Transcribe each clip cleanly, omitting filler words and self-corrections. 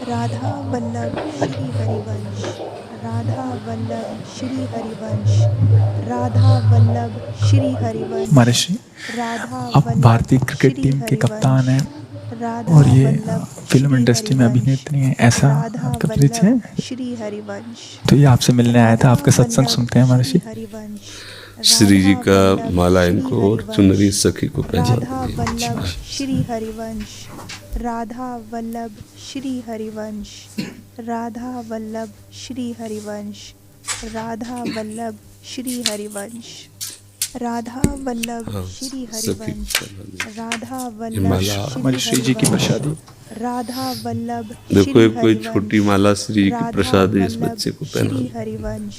राधा वल्लभ श्री हरिवंश, राधा वल्लभ श्री हरिवंश, राधा वल्लभ श्री हरिवंश, महर्षि, राधा आप भारतीय Vallabh cricket Shri team के कप्तान हैं हरिवंश, राधा और ये वल्लभ फिल्म श्री इंडस्ट्री में हरिवंश, अभिनेत्री हैं, ऐसा राधा आपका परिचय है? वल्लभ श्री हरिवंश, तो ये आपसे मिलने आया था, आपका राधा सत्संग वल्लभ सुनते हैं श्री महर्षि। हरिवंश, श्री जी राधा का वल्लभ माला श्री इनको और हरिवंश, चुनरी सखी को पहना राधा दी। वल्लभ श्री हरिवंश, राधा वल्लभ श्री हरिवंश, राधा वल्लभ श्री हरिवंश, राधा वल्लभ श्री हरिवंश, राधा वल्लभ हाँ, श्री सखी हरिवंश, राधा ये वल्लभ माला हमारी श्री जी की प्रसादी। राधा वल्लभ देखो, श्री एक कोई हरिवंश, छोटी माला श्री जी की राधा प्रसाद इस वल्लभ बच्चे को श्री पहना। हरिवंश,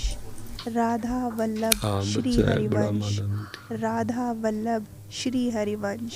राधा वल्लभ हाँ, श्री बच्चा है बड़ा हरिवंश, माला। राधा वल्लभ श्री हरिवंश,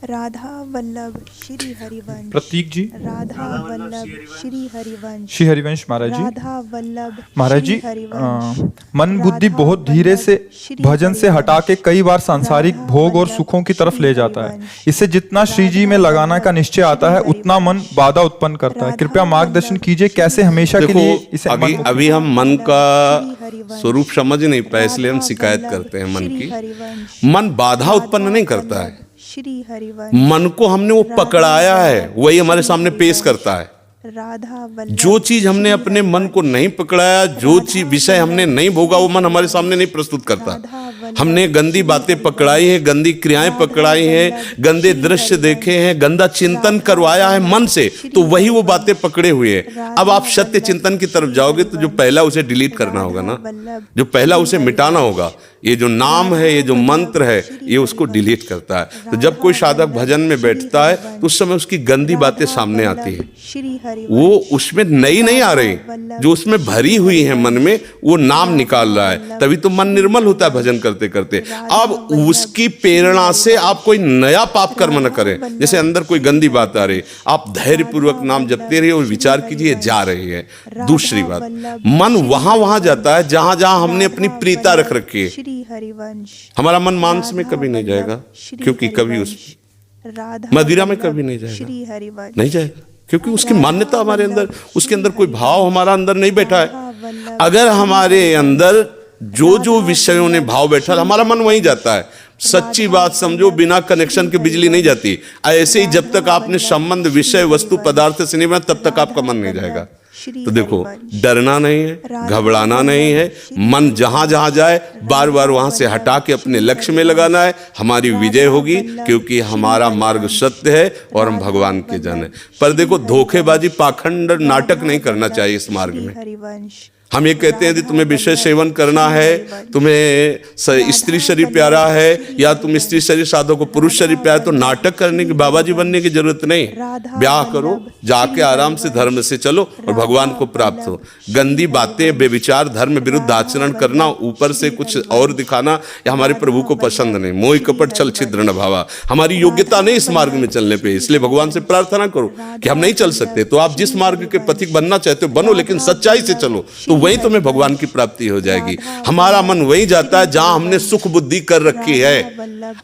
राधा वल्लभ श्री हरिवंश, प्रतीक जी, राधा वल्लभ श्री हरिवंश, श्री हरिवंश महाराज जी। राधा वल्लभ महाराज जी, श्री हरिवंश, मन बुद्धि राधा बहुत धीरे से वल्लभ श्री भजन से हरिवंश, हटा के कई बार सांसारिक राधा भोग और वल्लभ सुखों की तरफ श्री ले जाता है। हरिवंश, इससे जितना श्री जी में राधा लगाना का वल्लभ निश्चय आता है, श्री उतना मन हरिवंश, बाधा उत्पन्न करता है। राधा कृपया मार्गदर्शन वल्लभ कीजिए, कैसे श्री हमेशा के देखो, लिए इसे अभी मन अभी हम मन का श्री हरिवंश, स्वरूप समझ नहीं पाए, इसलिए हम राधा शिकायत वल्लभ करते हैं मन श्री की। हरिवंश, मन बाधा उत्पन्न राधा नहीं करता है, वल्लभ श्री हरिवंश, मन को हमने वो राधा पकड़ाया है, वल्लभ वही हमारे श्री सामने पेश हरिवंश, करता है। राधा वल्लभ जो चीज हमने श्री अपने मन को हरिवंश, नहीं पकड़ाया, जो राधा चीज विषय हमने वल्लभ नहीं भोगा, वो श्री मन हमारे हरिवंश, सामने नहीं प्रस्तुत करता। राधा वल्लभ हमने गंदी श्री बातें हरिवंश, पकड़ाई हैं, गंदी क्रियाएं राधा पकड़ाई हैं, वल्लभ गंदे श्री दृश्य हरिवंश, देखे हैं, गंदा चिंतन राधा करवाया है मन वल्लभ से, श्री तो वही वो हरिवंश, बातें पकड़े हुए हैं। राधा अब आप सत्य वल्लभ चिंतन की तरफ श्री जाओगे तो जो हरिवंश, पहला उसे डिलीट करना होगा ना, राधा वल्लभ जो पहला श्री उसे मिटाना हरिवंश, होगा। ये जो नाम है, ये जो राधा मंत्र है, वल्लभ ये उसको श्री डिलीट हरिवंश, करता है। तो जब कोई साधक राधा भजन में वल्लभ बैठता है श्री तो उस समय उसकी गंदी बातें राधा सामने वल्लभ आती है, श्री हरिवंश, वो उसमें नई नहीं आ रही, राधा वल्लभ जो उसमें भरी हुई है मन में, वो नाम राधा निकाल रहा है। वल्लभ तभी तो मन श्री निर्मल होता है हरिवंश, भजन करते करते। राधा अब वल्लभ उसकी श्री प्रेरणा से हरिवंश, आप कोई नया पाप कर्म न राधा करें। वल्लभ जैसे अंदर कोई श्री गंदी बात आ हरिवंश, रही, आप धैर्य पूर्वक नाम राधा जपते रहिए और वल्लभ विचार श्री कीजिए जा हरिवंश, रही है। राधा दूसरी बात, वल्लभ मन श्री वहां वहां हरिवंश, जाता है जहां जहां हमने अपनी राधा प्रीता रख वल्लभ रखी है। श्री हरिवंश, हमारा मन मांस में राधा कभी नहीं जाएगा, वल्लभ श्री क्योंकि कभी उस हरिवंश, राधा मदिरा में वल्लभ कभी नहीं जाएगा, श्री हरिवंश, नहीं जाएगा, क्योंकि उसकी राधा मान्यता हमारे अंदर, वल्लभ उसके अंदर श्री कोई भाव हरिवंश, हमारा अंदर नहीं बैठा है। राधा वल्लभ अगर श्री हमारे हरिवंश, अंदर जो जो राधा विषयों ने वल्लभ भाव बैठा श्री हमारा मन वहीं जाता है। सच्ची राधा बात समझो, वल्लभ बिना कनेक्शन श्री के बिजली नहीं हरिवंश, जाती। ऐसे ही जब तक राधा आपने वल्लभ संबंध श्री विषय वस्तु हरिवंश, पदार्थ से नहीं बना, तब तक आपका मन नहीं राधा जाएगा। वल्लभ श्री तो देखो, हरिवंश, डरना नहीं है, राधा घबराना नहीं है, वल्लभ श्री मन जहां जहां जाए बार बार वहां से वल्लभ हटा के अपने श्री लक्ष्य में हरिवंश, लगाना है। हमारी विजय राधा होगी, वल्लभ क्योंकि श्री हमारा मार्ग हरिवंश, सत्य है और हम राधा भगवान के जन है। वल्लभ पर श्री देखो, हरिवंश, धोखेबाजी, पाखंड, नाटक राधा नहीं करना वल्लभ चाहिए इस मार्ग श्री में। हरिवंश, हम ये कहते हैं कि राधा तुम्हें विषय वल्लभ सेवन करना श्री है, हरिवंश, तुम्हें स्त्री शरीर वल्लभ प्यारा है, श्री या तुम स्त्री हरिवंश, शरीर साधो को पुरुष शरीर राधा प्यारा है, तो वल्लभ नाटक करने की, श्री बाबाजी बनने की हरिवंश, जरूरत नहीं। राधा ब्याह करो, वल्लभ जाके श्री आराम से हरिवंश, धर्म से चलो और भगवान को प्राप्त हो। वल्लभ श्री गंदी बातें, हरिवंश, बेविचार, धर्म विरुद्ध राधा आचरण करना, वल्लभ ऊपर से श्री कुछ हरिवंश, और दिखाना, या हमारे राधा प्रभु को पसंद वल्लभ नहीं। मोह श्री कपट छल हरिवंश, छिद्र न भावा, हमारी योग्यता नहीं इस मार्ग में चलने पे, इसलिए भगवान से प्रार्थना करो कि हम नहीं चल सकते। तो आप जिस मार्ग के पथिक बनना चाहते हो बनो, लेकिन सच्चाई से चलो, तो वहीं तुम्हें भगवान की प्राप्ति हो जाएगी। हमारा मन वहीं जाता है जहां हमने सुख बुद्धि कर रखी है।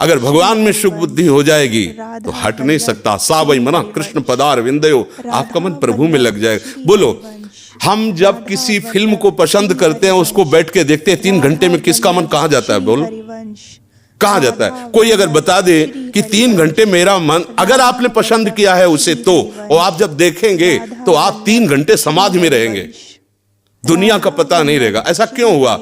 अगर भगवान में सुख बुद्धि हो जाएगी तो हट नहीं सकता। सा वही मना कृष्ण पदार विंदयो, आपका मन प्रभु में लग जाएगा। बोलो, हम जब किसी फिल्म को पसंद करते हैं, उसको बैठ के देखते हैं, 3 घंटे में किसका मन कहाँ जाता है? बोलो, कहाँ जाता है? कोई अगर बता दे कि 3 घंटे मेरा मन, अगर आपने पसंद किया है उसे, तो और आप जब देखेंगे तो आप 3 घंटे समाधि में रहेंगे, दुनिया का पता नहीं रहेगा। ऐसा क्यों हुआ?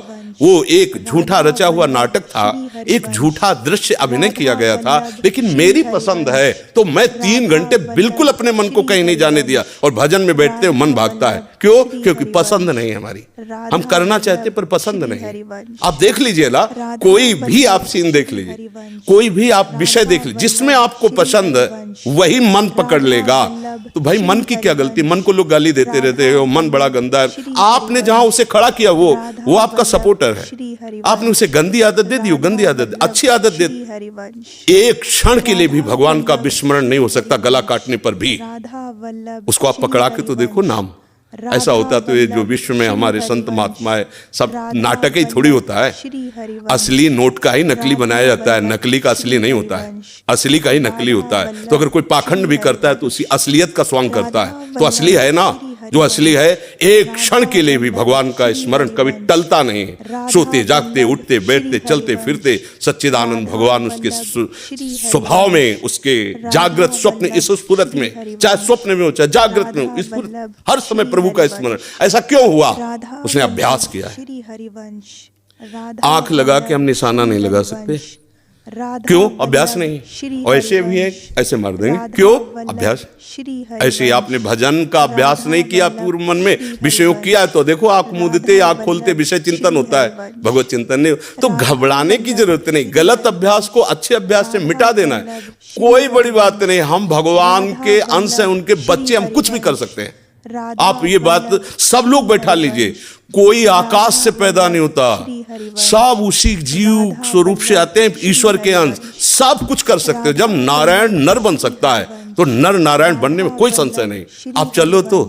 वो एक झूठा रचा हुआ नाटक था, एक झूठा दृश्य अभिनय किया गया था, लेकिन मेरी पसंद है तो मैं 3 घंटे बिल्कुल अपने मन को कहीं नहीं जाने दिया। और भजन में बैठते हो मन भागता है, क्यों? क्योंकि पसंद नहीं है हमारी। हम करना चाहते पर पसंद नहीं। आप देख लीजिए ना, कोई भी आप सीन देख लीजिए, कोई भी आप विषय देख लीजिए, जिसमें आपको पसंद है वही मन पकड़ लेगा। तो भाई मन की क्या गलती? मन को लोग गाली देते रहते हो, मन बड़ा गंदा है। आपने जहां उसे खड़ा किया वो आपका सपोर्टर है। आपने उसे गंदी आदत दे दी, गंदी आदत, अच्छी आदत दे, एक क्षण के लिए भी भगवान का विस्मरण नहीं हो सकता, गला काटने पर भी। उसको आप पकड़ा के तो देखो नाम, ऐसा होता तो ये जो विश्व में हमारे संत महात्मा है सब नाटक ही थोड़ी होता है। असली नोट का ही नकली बनाया जाता है, नकली का असली नहीं होता है, असली का ही नकली होता है। तो अगर कोई पाखंड भी करता है तो उसी असलियत का स्वांग करता है, तो असली है ना। जो असली है एक क्षण के लिए भी भगवान का स्मरण कभी टलता नहीं है। सोते जागते उठते बैठते चलते फिरते सच्चिदानंद भगवान उसके स्वभाव में, उसके जागृत स्वप्न इस स्फुरत में, चाहे स्वप्न में हो चाहे जागृत में हो, इस हर समय प्रभु का स्मरण। ऐसा क्यों हुआ? उसने अभ्यास किया है। आंख लगा के हम निशाना नहीं लगा सकते, क्यों? अभ्यास नहीं। और ऐसे भी है, ऐसे मार देंगे, क्यों? अभ्यास। ऐसे आपने भजन का अभ्यास नहीं किया, पूर्व मन में विषयों किया, तो देखो आंख मूंदते आंख खोलते विषय चिंतन होता है, भगवत चिंतन नहीं। तो घबराने की जरूरत नहीं, गलत अभ्यास को अच्छे अभ्यास से मिटा देना है, कोई बड़ी बात नहीं। हम भगवान के अंश हैं, उनके बच्चे, हम कुछ भी कर सकते हैं। आप ये बात सब लोग बैठा लीजिए, कोई आकाश से पैदा नहीं होता, सब उसी जीव स्वरूप से आते हैं, ईश्वर के अंश, सब कुछ कर सकते हो। जब नारायण नर बन सकता है तो नर नारायण बनने में कोई संशय नहीं। आप चलो तो,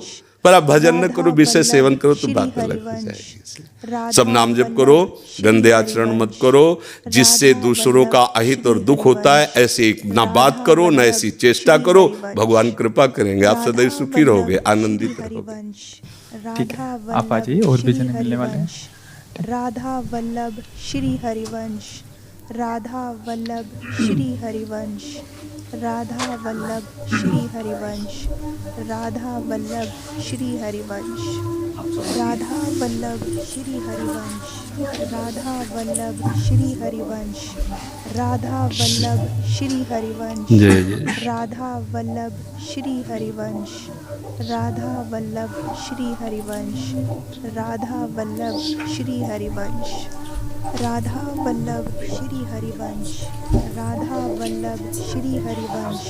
पर आप भजन न करो, विषय सेवन करो तो बात अलग हो जाएगी। सब नाम जप करो, गंदे आचरण मत करो, जिससे दूसरों का अहित और दुख होता है ऐसी ना बात करो, ना ऐसी चेष्टा करो। भगवान कृपा करेंगे, आप सदैव सुखी रहोगे, आनंदित रहोगे। ठीक है, आप आ जाइए, और भी जने मिलने वाले हैं। राधा वल्लभ श्री हरिवंश, राधा वल्लभ श्री हरिवंश, राधा वल्लभ श्री हरिवंश, राधा वल्लभ श्री हरिवंश, राधा वल्लभ श्री हरिवंश, राधा वल्लभ श्री हरिवंश, राधा वल्लभ श्री हरिवंश, जय जय। राधा वल्लभ श्री हरिवंश, राधा वल्लभ श्री हरिवंश, राधा वल्लभ श्री हरिवंश, राधा वल्लभ श्री हरिवंश, राधा वल्लभ श्री हरिवंश।